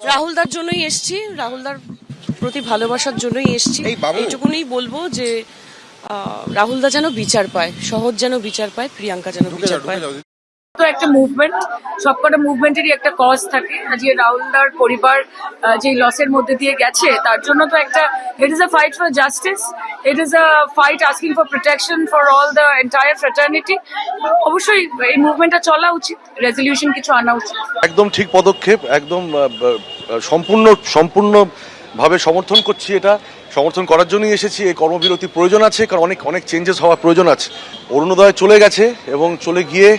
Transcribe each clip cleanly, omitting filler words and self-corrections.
রাহুলদার জন্যই এসেছি, রাহুলদার প্রতি ভালোবাসার জন্যই এসেছি। এইটুকুনি বলবো যে রাহুলদা যেন বিচার পায়, সহজ যেন বিচার পায়, প্রিয়াঙ্কা যেন বিচার পায়। তো একটা মুভমেন্ট, সবকটা মুভমেন্টেরই একটা কজ থাকে। আজকে রাহুলদার পরিবার যে লসের মধ্যে দিয়ে গেছে, তার জন্য তো একটা it is a fight for justice, it is a fight asking for protection for all the entire fraternity. অবশ্যই এই মুভমেন্টটা চলা উচিত, রেজলিউশন কিছু আনা উচিত। একদম ঠিক পদক্ষেপ, একদম সম্পূর্ণভাবে সমর্থন করছি। এটা সমর্থন করার জন্যই এসেছি। এই কর্মবিরতি প্রয়োজন আছে, কারণ অনেক চেঞ্জেস হওয়ার প্রয়োজন আছে। অরুণোদয় চলে গেছে এবং চলে গিয়ে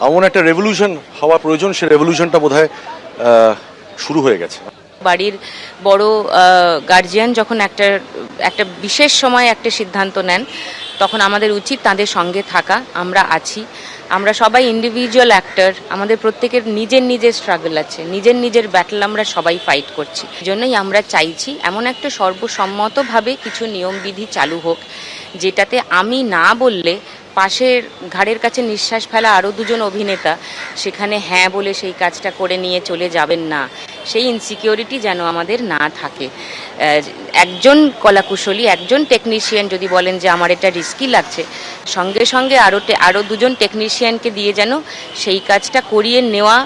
এমন একটা রেভলিউশন হওয়া প্রয়োজন, সে রেভলিউশনটা বোধহয় শুরু হয়ে গেছে। বাড়ির বড় গার্জিয়ান যখন একটা বিশেষ সময় একটা সিদ্ধান্ত নেন, তখন আমাদের উচিত তাদের সঙ্গে থাকা। আমরা আছি, আমরা সবাই ইন্ডিভিজুয়াল অ্যাক্টর, আমাদের প্রত্যেকের নিজের স্ট্রাগল আছে, নিজের ব্যাটল আমরা সবাই ফাইট করছি। জন্যই আমরা চাইছি এমন একটা সর্বসম্মতভাবে কিছু নিয়মবিধি চালু হোক, যেটাতে আমি না বললে পাশের ঘাড়ের কাছে নিঃশ্বাস ফেলা আরও দুজন অভিনেতা সেখানে হ্যাঁ বলে সেই কাজটা করে নিয়ে চলে যাবেন না, সেই ইনসিকিউরিটি যেন আমাদের না থাকে। একজন কলাকুশলী, একজন টেকনিশিয়ান যদি বলেন যে আমার এটা রিস্কি লাগছে, সঙ্গে সঙ্গে আরও দুজন টেকনিশিয়ানকে দিয়ে যেন সেই কাজটা করিয়ে নেওয়া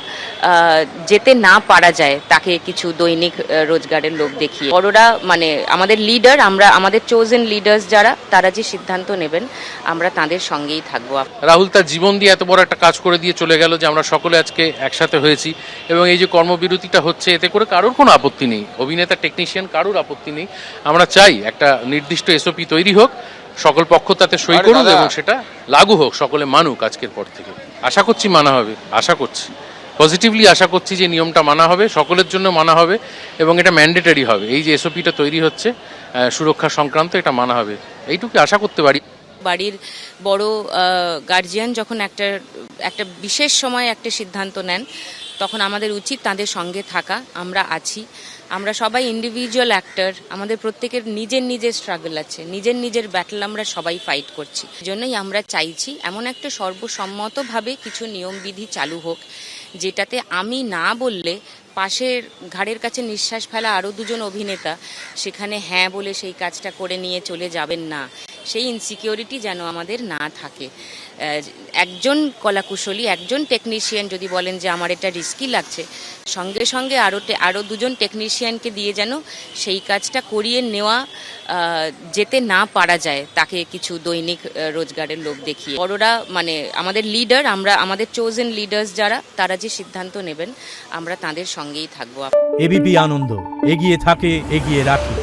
যেতে না পারা যায়, তাকে কিছু দৈনিক রোজগারের লোক দেখিয়ে। বড়রা মানে আমাদের লিডার, আমরা আমাদের চোজেন লিডার্স যারা, তারা যে সিদ্ধান্ত নেবেন আমরা তাদের সঙ্গেই থাকবো। রাহুল তার জীবন দিয়ে এত বড় একটা কাজ করে দিয়ে চলে গেল যে আমরা সকলে আজকে একসাথে হয়েছি, এবং এই যে কর্মবিরতিটা হচ্ছে এতে করে কারোর কোনো আপত্তি নেই, অভিনেতা টেকনিশিয়ান কারোর আপত্তি নেই। আমরা চাই একটা নির্দিষ্ট এসওপি তৈরি হোক, সকল পক্ষ তাতে সই করুক এবং সেটা লাগু হোক, সকলে মানুক আজকের পর থেকে। আশা করছি মানা হবে, আশা করছি পজিটিভলি, আশা করছি যে নিয়মটা মানা হবে, সকলের জন্য মানা হবে এবং এটা ম্যান্ডেটরি হবে। এই যে এসওপিটা তৈরি হচ্ছে সুরক্ষা সংক্রান্ত, এটা মানা হবে, এইটুকু আশা করতে পারি। বাড়ির বড় গার্জিয়ান যখন একটা বিশেষ সময় একটা সিদ্ধান্ত নেন, তখন আমাদের উচিত তাদের সঙ্গে থাকা। আমরা আছি, আমরা সবাই ইন্ডিভিজুয়াল অ্যাক্টর, আমাদের প্রত্যেকের নিজের স্ট্রাগল আছে, নিজের ব্যাটল আমরা সবাই ফাইট করছি। জন্যই আমরা চাইছি এমন একটা সর্বসম্মতভাবে কিছু নিয়মবিধি চালু হোক, যেটাতে আমি না বললে পাশের ঘাড়ের কাছে নিঃশ্বাস ফেলা আরও দুজন অভিনেতা সেখানে হ্যাঁ বলে সেই কাজটা করে নিয়ে চলে যাবেন না, সেই ইনসিকিউরিটি যেন আমাদের না থাকে। একজন কলাকুশলী, একজন টেকনিশিয়ান যদি বলেন যে আমার এটা রিস্কি লাগছে, সঙ্গে সঙ্গে আরও দুজন টেকনিশিয়ানকে দিয়ে যেন সেই কাজটা করিয়ে নেওয়া যেতে না পারা যায়, তাকে কিছু দৈনিক রোজগারের লোক দেখিয়ে। বড়রা মানে আমাদের লিডার, আমরা আমাদের চোজেন লিডার্স যারা, তারা যে সিদ্ধান্ত নেবেন আমরা তাদের সঙ্গেই থাকবো। এবিপি আনন্দ এগিয়ে থাকে, এগিয়ে রাখে।